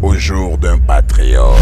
au jour d'un patriote.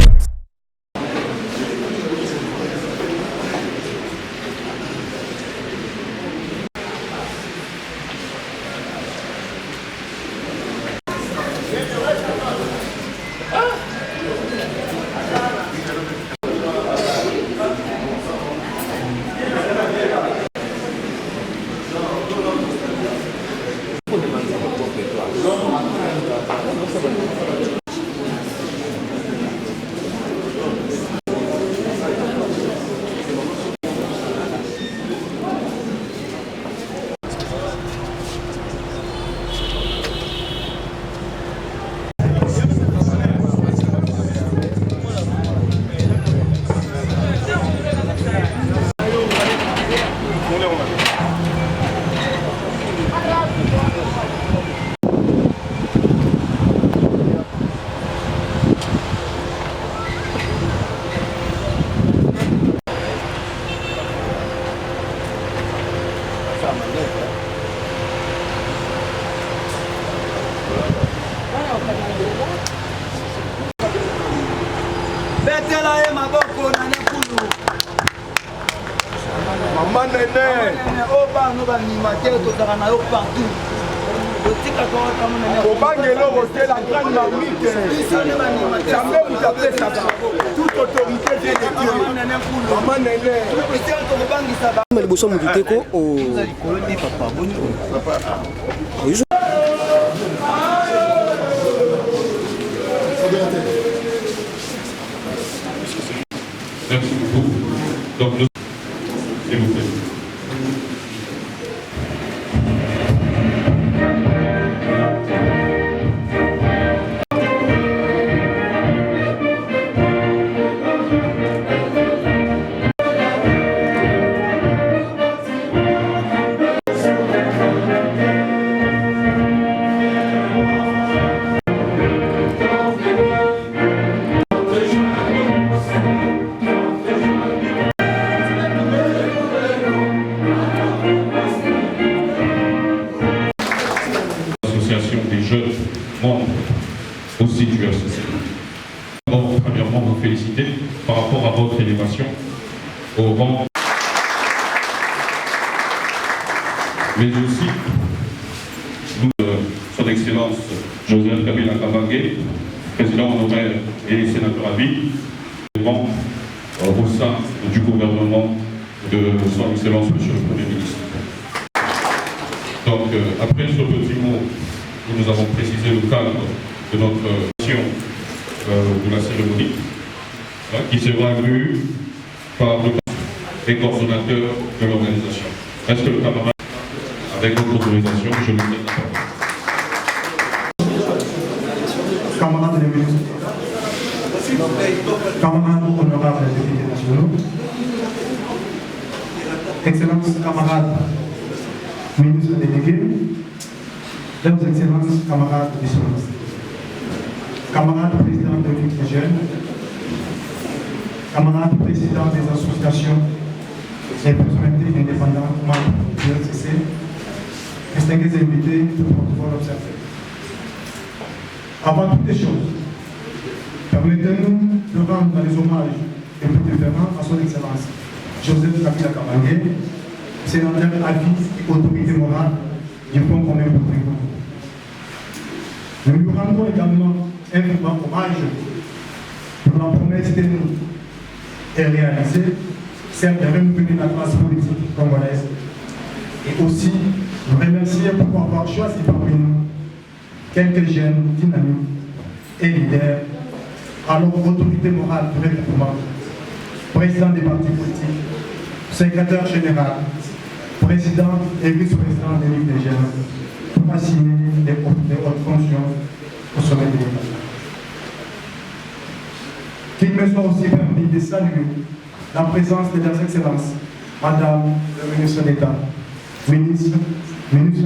Betela ye maboko na nekulu. Maman nene. Oba no ba ni mateo to na yo partout. Otika ko ta mo nene. Obangelo roté la grande marmite. Jamais vous appelez ça. Toute autorité vient de Dieu. Maman nene. Mais le bosso muteko o papa. Merci beaucoup. Donc, s'il vous plaît. Des jeunes membres aussi du RCC. D'abord, premièrement, vous féliciter par rapport à votre élévation au rang, mais aussi nous, son Excellence Joseph Kabila Kabange, président honoraire et sénateur à vie, membre au sein du gouvernement de son Excellence Monsieur le Premier ministre. Donc, après ce petit mot, nous avons précisé le cadre de notre mission de la cérémonie, qui sera lu par le coordonnateur de l'organisation. Est-ce que le camarade, avec votre autorisation, je vous donne la parole. Camarades les ministres, camarades honorables députés nationaux, Excellences camarades ministres délégués, Leurs Excellences, camarades du Sénat, camarades présidents de l'Union des jeunes, camarades présidents des associations et personnalités indépendantes membres du RCC, distingués invités du protocole observé. Avant toutes les choses, permettez-nous de rendre les hommages les plus déférents à son Excellence Joseph Kabila Kabange, sénateur à vie et autorité morale du Fonds commun pour le Congo. Nous lui rendons également un vivant hommage pour la promesse tenue et réalisée, celle de renouveler la classe politique congolaise, et aussi nous remercier pour avoir choisi parmi nous quelques jeunes dynamiques et leaders, alors autorité morale du regroupement, président des partis politiques, secrétaire général, président et vice-président des Ligues des jeunes, pour assigner des hautes fonctions au sommet de l'État. Qu'il me soit aussi permis de saluer la présence de leurs excellences, Madame le ministre d'État, ministre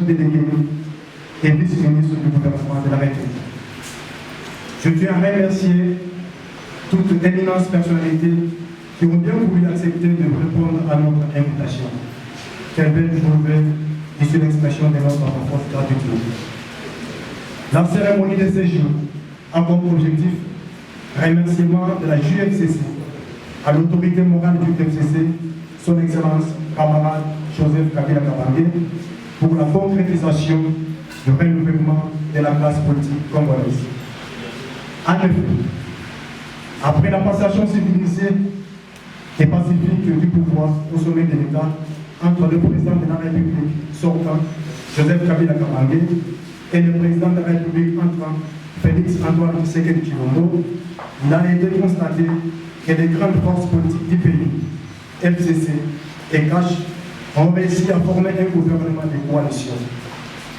délégué et vice-ministre du gouvernement de la République. Je tiens à remercier toutes les éminentes personnalités qui ont bien voulu accepter de répondre à notre invitation. Quelle belle journée, ici l'expression de notre forte gratitude. La cérémonie de séjour a comme objectif remerciement de la JFCC à l'autorité morale du FCC, son Excellence camarade Joseph Kabila Kabange, pour la concrétisation du renouvellement de la classe politique congolaise. En effet, après la passation civilisée et pacifique du pouvoir au sommet de l'État entre le président de la République sortant, Joseph Kabila Kabange, et le président de la République entrant, Félix Antoine Tshisekedi Tshilombo, il a été constaté que les grandes forces politiques du pays, FCC et CACH, ont réussi à former un gouvernement de coalition.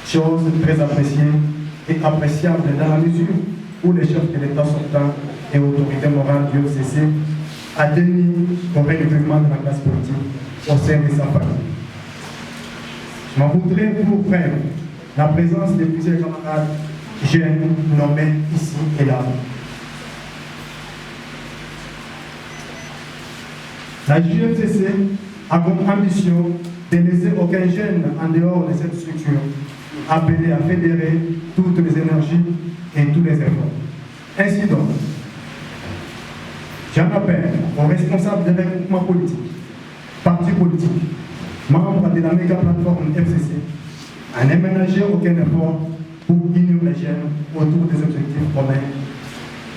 Chose très appréciée et appréciable dans la mesure où les chefs de l'État sortant et autorité morale du FCC a tenu au renouvellement de la classe politique au sein de sa famille. Je m'en voudrais pour preuve la présence de plusieurs camarades jeunes nommés ici et là. La JFCC a comme ambition de laisser aucun jeune en dehors de cette structure, appelé à fédérer toutes les énergies et tous les efforts. Ainsi donc, j'en appelle aux responsables des regroupements politiques, partis politiques, membres de la méga plateforme FCC, à ne ménager aucun effort pour unir les jeunes autour des objectifs communs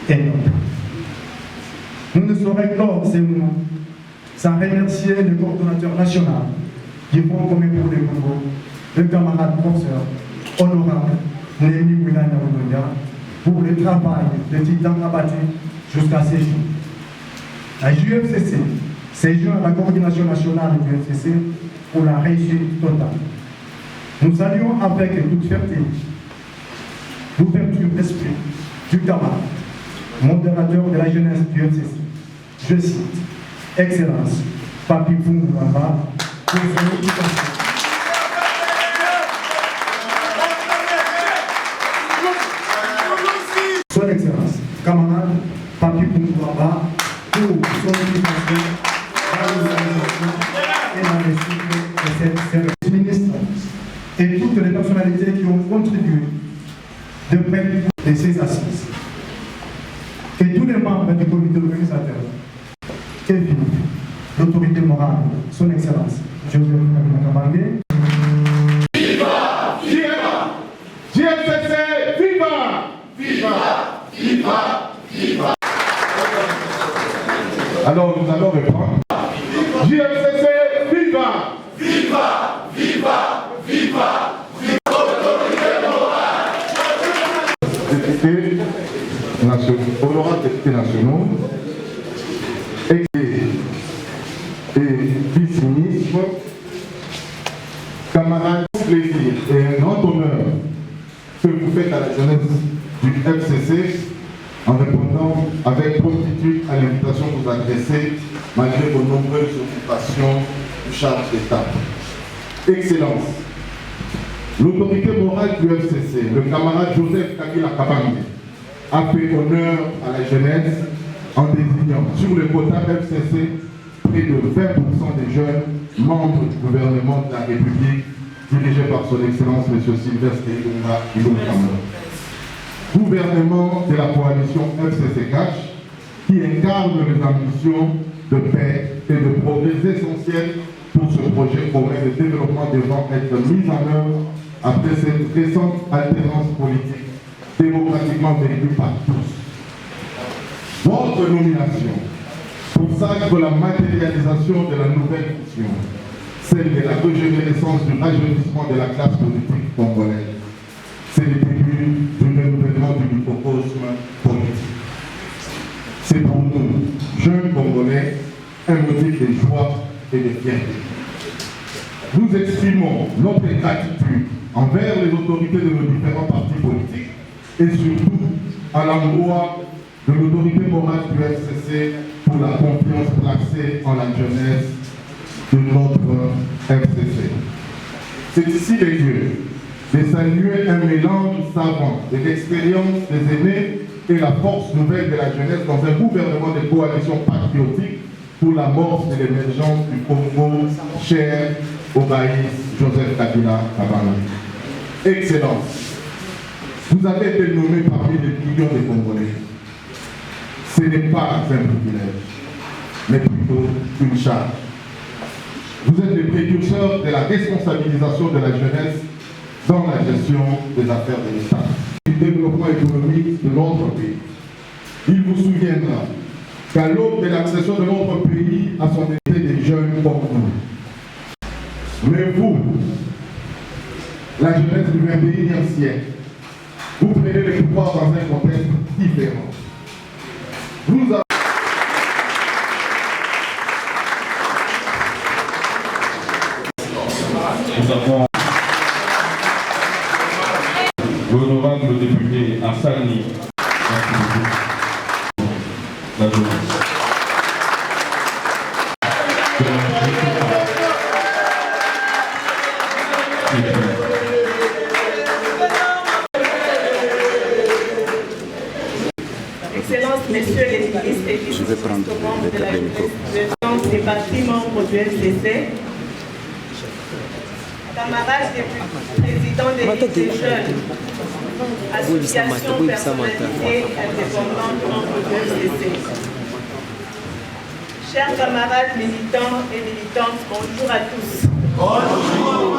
et nobles. Nous ne saurions clore ces mots sans remercier le coordonnateur national du Front commun pour le Congo, le camarade professeur honorable Némi Wilana Odonia, pour le travail de titan abattu jusqu'à ces jours. La JFCC s'est joint à la coordination nationale du FCC pour la réussite totale. Nous saluons avec toute fierté l'ouverture d'esprit du camarade, modérateur de la jeunesse du FCC. Je cite, Excellence, Papi Pungwamba, pour son éducation. Son Excellence, camarade, Papi Pungwamba, pour son éducation, la réalisation et la réussite de cette service ministre et toutes les personnalités qui ont contribué de près de ces assises. Et tous les membres du comité organisateur, Kevin, l'autorité morale, son Excellence, Joseph Kabila Kabange. Viva! Viva! JFCC, viva! Viva! Viva! Viva! Alors nous allons reprendre. JFCC, viva! Viva! Viva! Viva! Députés honorables députés nationaux et vice-ministres, camarades, plaisir et un grand honneur que vous faites à la jeunesse du FCC en répondant avec promptitude à l'invitation que vous adressez malgré vos nombreuses occupations de charge d'État. Excellence, l'autorité morale du FCC, le camarade Joseph Kabila Kabange, a fait honneur à la jeunesse en désignant sur le quota FCC près de 20% des jeunes membres du gouvernement de la République dirigé par son Excellence M. Sylvestre Ilunga. Gouvernement de la coalition FCC-CACH qui incarne les ambitions de paix et de progrès essentiels pour ce projet commun de développement devant être mis en œuvre après cette récente alternance politique démocratiquement vécue par tous. Votre nomination consacre la matérialisation de la nouvelle mission, celle de la régénérescence du rajeunissement de la classe politique congolaise. C'est le début du renouvellement du microcosme politique. C'est pour nous, jeunes Congolais, un motif de joie et de fierté. Nous exprimons notre gratitude envers les autorités de nos différents partis politiques et surtout à l'endroit de l'autorité morale du FCC pour la confiance placée en la jeunesse de notre FCC. C'est ici les lieux de saluer un mélange savant de l'expérience des aînés et la force nouvelle de la jeunesse dans un gouvernement de coalition patriotique pour l'amorce de l'émergence du Congo cher au baïs Joseph Kabila Kabange. Excellence, Vous avez été nommé parmi les millions de Congolais. Ce n'est pas un privilège, mais plutôt une charge. Vous êtes les précurseurs de la responsabilisation de la jeunesse dans la gestion des affaires de l'État, du développement économique de notre pays. Il vous souviendra qu'à l'aube de l'accession de notre pays à son été des jeunes comme nous. Mais vous, la jeunesse du 21e siècle, vous prenez le pouvoir dans un contexte différent. Nous avons l'honorable député Assani. Merci beaucoup. La jeunesse. Excellences, messieurs les ministres et vice-ministres membres de la jeunesse des partis membres du FCC, camarades députés, présidents des jeunes, associations, personnalités indépendantes membres du FCC. Chers camarades militants et militantes, bonjour à tous. Bonjour.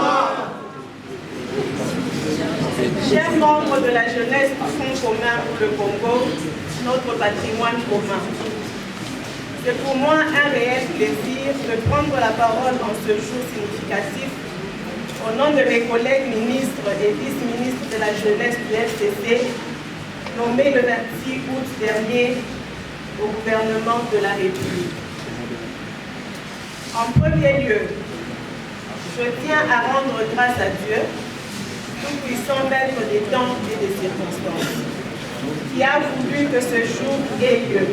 Chers membres de la jeunesse du Fonds commun pour le Congo, notre patrimoine commun. C'est pour moi un réel plaisir de prendre la parole en ce jour significatif au nom de mes collègues ministres et vice-ministres de la jeunesse du FCC, nommés le 26 août dernier au gouvernement de la République. En premier lieu, je tiens à rendre grâce à Dieu, tout-puissant maître des temps et des circonstances, qui a voulu que ce jour ait lieu.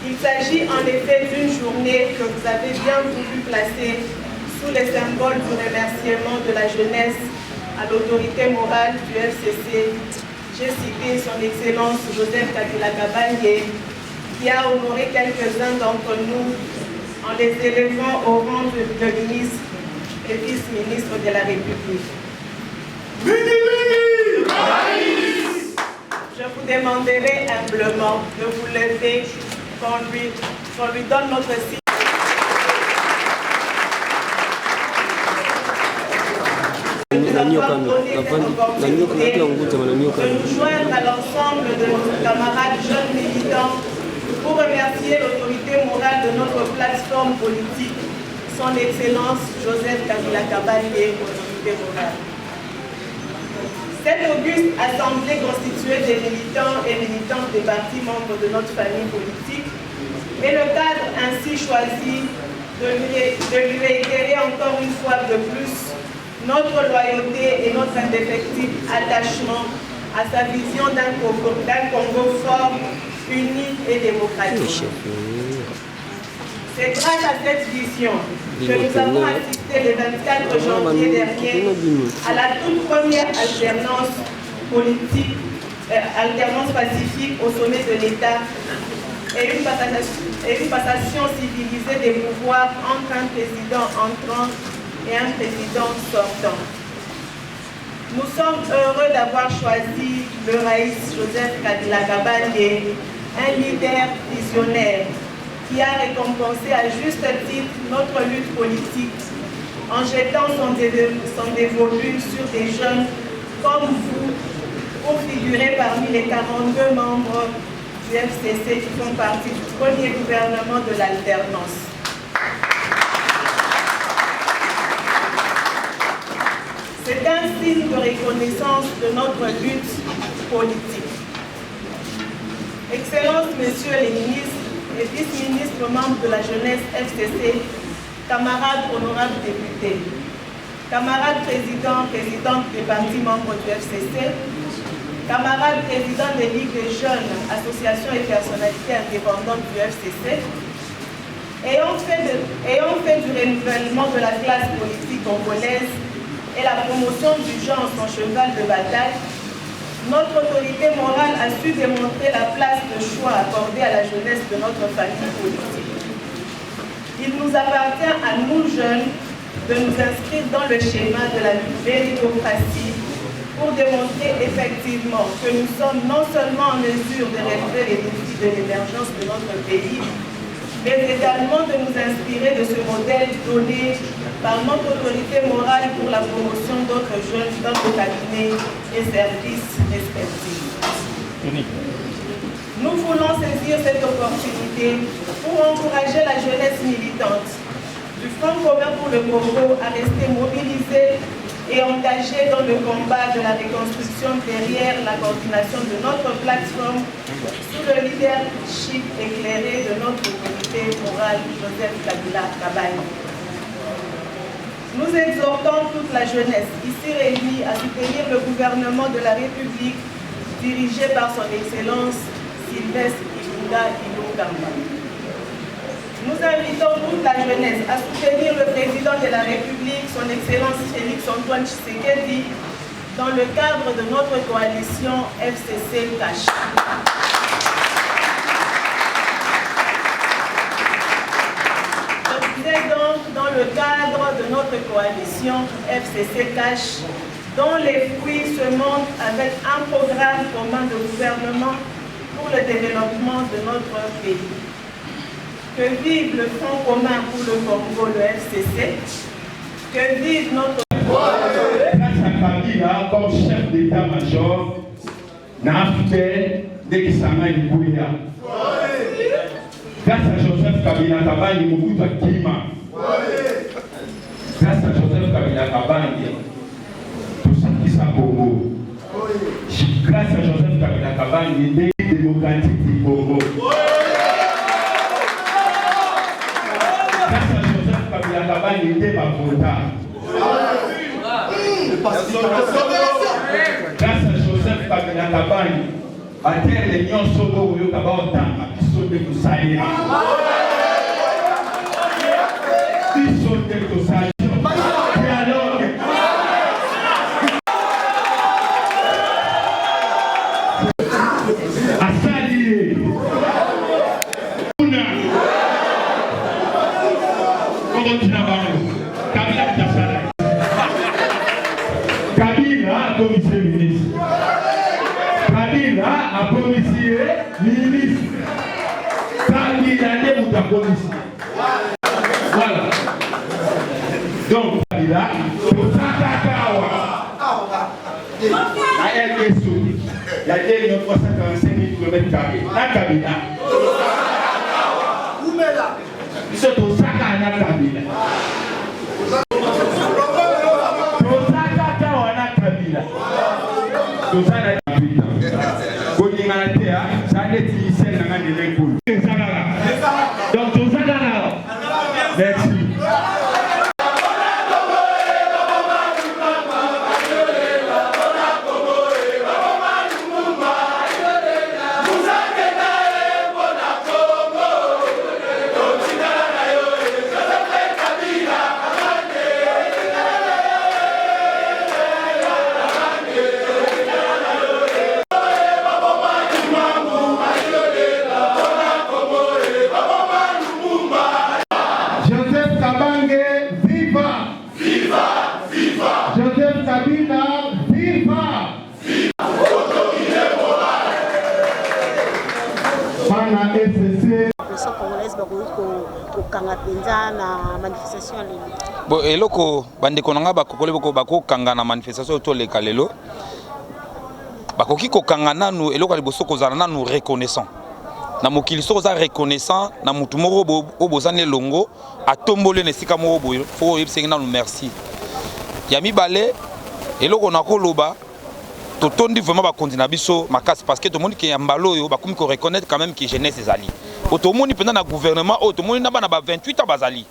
Il s'agit en effet d'une journée que vous avez bien voulu placer sous les symboles du remerciement de la jeunesse à l'autorité morale du FCC. J'ai cité son Excellence Joseph Kabila Kabange, qui a honoré quelques-uns d'entre nous en les élevant au rang de ministre et vice-ministre de la République. Je vous demanderai humblement de vous lever qu'on lui donne notre signe. De nous avoir donné cette opportunité de nous joindre à l'ensemble de nos camarades jeunes militants pour remercier l'autorité morale de notre plateforme politique, son Excellence Joseph Kabila Kabange, autorité morale. Cette auguste assemblée constituée des militants et militantes des partis membres de notre famille politique est le cadre ainsi choisi de lui réitérer encore une fois de plus notre loyauté et notre indéfectible attachement à sa vision d'un Congo fort, uni et démocratique. C'est grâce à cette vision que nous avons assisté le 24 janvier dernier à la toute première alternance politique, alternance pacifique au sommet de l'État et une passation civilisée des pouvoirs entre un président entrant et un président sortant. Nous sommes heureux d'avoir choisi le Raïs Joseph Kabila Kabange, un leader visionnaire qui a récompensé à juste titre notre lutte politique en jetant son dévolu sur des jeunes comme vous pour figurer parmi les 42 membres du FCC qui font partie du premier gouvernement de l'alternance. C'est un signe de reconnaissance de notre lutte politique. Excellences, messieurs les ministres et vice-ministres membres de la jeunesse FCC, camarades honorables députés, camarades présidents, présidentes des partis membres du FCC, camarades présidents des ligues des jeunes, associations et personnalités indépendantes du FCC, ayant fait du renouvellement de la classe politique congolaise et la promotion du genre son cheval de bataille, notre autorité morale a su démontrer la place de choix accordée à la jeunesse de notre famille politique. Il nous appartient à nous jeunes de nous inscrire dans le schéma de la méritocratie pour démontrer effectivement que nous sommes non seulement en mesure de relever les défis de l'émergence de notre pays, mais également de nous inspirer de ce modèle donné par notre autorité morale pour la promotion d'autres jeunes dans nos cabinets et services respectifs. Nous voulons saisir cette opportunité pour encourager la jeunesse militante du Front commun pour le Congo à rester mobilisée et engagée dans le combat de la reconstruction derrière la coordination de notre plateforme sous le leadership éclairé de notre autorité morale Joseph Kabila Kabange. Nous exhortons toute la jeunesse ici réunie à soutenir le gouvernement de la République dirigé par son Excellence Sylvestre Ilunga Ilungamba. Nous invitons toute la jeunesse à soutenir le président de la République, son Excellence Félix Antoine Tshisekedi, dans le cadre de notre coalition FCC Cash. Je disais donc dans le cadre de notre coalition FCC Cash, dont les fruits se montent avec un programme commun de gouvernement pour le développement de notre pays. Que vive le Front commun pour le Congo, le FCC. Que vive notre... Grâce à Kabila comme chef d'état-major, Nafté Dekisanga Ibouya. Grâce à Joseph Kabila Kabange Mobutu Kima. Grâce à Joseph Kabila Kabange, tout ça qui s'est Congo. Grâce à Joseph Kabila Kabange, l'idée démocratique du Congo. Grâce à Joseph Kabila Kabange, l'idée Bavota. Grâce à Joseph Kabila Kabange, à terre les lions solo au Kabota, à Bissot de Koussaï. Bissot de Koussaï. Kabila a commissaire ministre. Kabila a commissaire ministre. Kabila n'est pas commissaire. Voilà. Donc, Kabila, pour Sakakawa, il y a des sous. Il y a des 345 km². La Kabila. Où est là? C'est au Sakana Kabila. Donc, merci. Bon, eloko bandeko nanga bakokole bako kanga na manifestation to le kalelo bakoki ko kanga nanu eloko liboso kozala nanu reconnaissant na mokili so za reconnaissant na mutu moko obozane longo atombole na sika moko boyo fo yebsenga nanu merci ya mibale eloko na koloba totondi vraiment ba continuer biso makasi parce que tout le monde qui est mbalo yo ba komi ko reconnaître quand même que jeunesse ezali otomoni pendant na gouvernement otomoni na bana ba 28 ans bazali.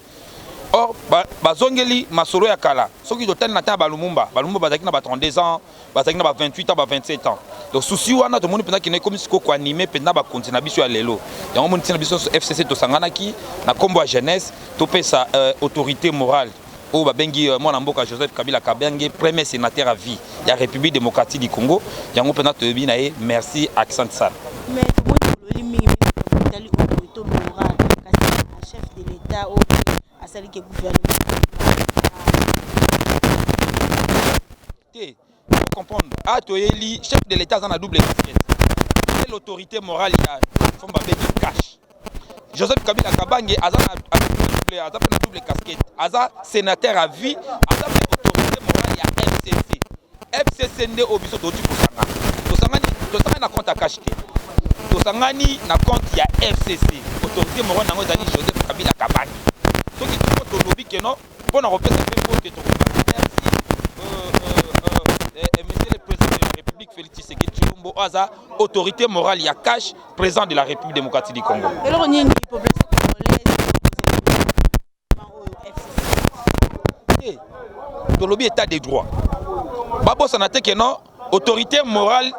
Or, bazongeli masolo ya kala. Soki total na ta balumumba bazaki na ba 32 ans, bazaki na ba 28 ans, ba 27 ans. Donc souci wana to moni pena ki ne comme siko ko animer pena ba continue biso ya lelo. Ya moni tina biso FCC to sangana ki na kombo ya jeunesse to pesa autorité morale. O ba bengi mwana mboka Joseph Kabila Kabange premier sénateur à vie ya République démocratique du Congo. Yango pena to bi na ye merci accent ça. Mais to moni mingi tali autorité morale kasi chef de l'état au à celle qui est gouvernement. il faut comprendre. Ah, Toyeli, chef de l'État, dans la double casquette. C'est l'autorité morale, il y a un cash. Joseph Kabila Kabange, Aza a double casquette. Aza sénateur à vie, Aza autorité morale, il y a FCC. FCC n'est au biseau d'autres Tosanga. Tosanga n'a compte à cash. Tosangani n'a compte, il y a FCC. Autorité morale, n'a pas Joseph Kabila Kabange. Donc il faut que lobby que non, pour nous repérer un peu que Monsieur le Président de la République, Félix Tshisekedi Tshilombo, Aza, autorité morale, il y a cash, président de la République démocratique du Congo. Et alors, il y a une population congolaise. Le lobby état des droits. Babo Sanate que non, autorité morale,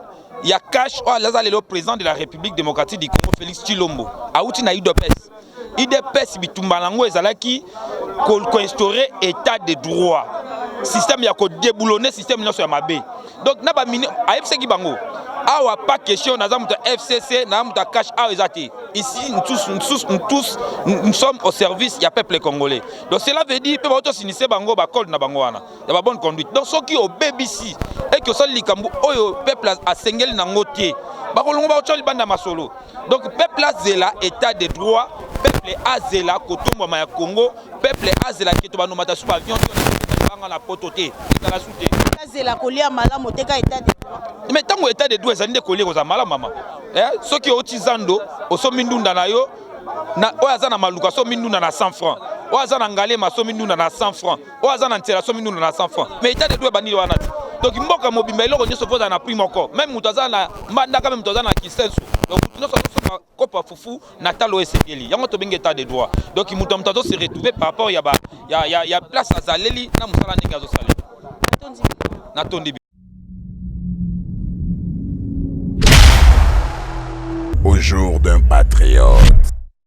il y a cash, Aza, le président de la République démocratique du Congo, Félix Tshilombo. Aouti na IDPS. IDPS bitumbalango ezalaki ko instaurer état de droit. Système ya ko déboulonner système nyonso ya mabe. Donc na ba mini AFC ki bango. Awa pas question na zamuta FCC na zamuta cash a ezati. Ici nous sommes au service ya peuple congolais. Donc cela veut dire pe ba auto sinise bango ba code na bango wana. Ya ba bonne conduite. Donc soki au BBC et que so likambu oyo peuple a sengeli na ngotie. Ba kolongo ba auto libanda masolo. Donc peuple a zela état de droit. Peuple azela kotombo maya Congo, peuple azela keto nomata sous avion on la pototé la soute. Azela kolia malamu teka état de droit. Mais tango état de droit ezali de kolia ko za mala mama. Ce qui otizando oso mindunda na yo na oyaza na maluka so mindunda na 100 francs. Oyaza na ngalema so mindunda na 100 francs. Oyaza na ntela so mindunda na 100 francs. Mais état de droit bani wana. Donc mboka mobimba eloko nyoso poza na prix moko. Même mutaza na mandaka même mutaza na kisenso. Donc nous sommes kopa fufu natalo esengeli. Yango to benga état de droit. Donc mutazo se retrouver par rapport ya place à Zaleli na musala ndenge azo sala. Natondi. Au jour d'un patriote.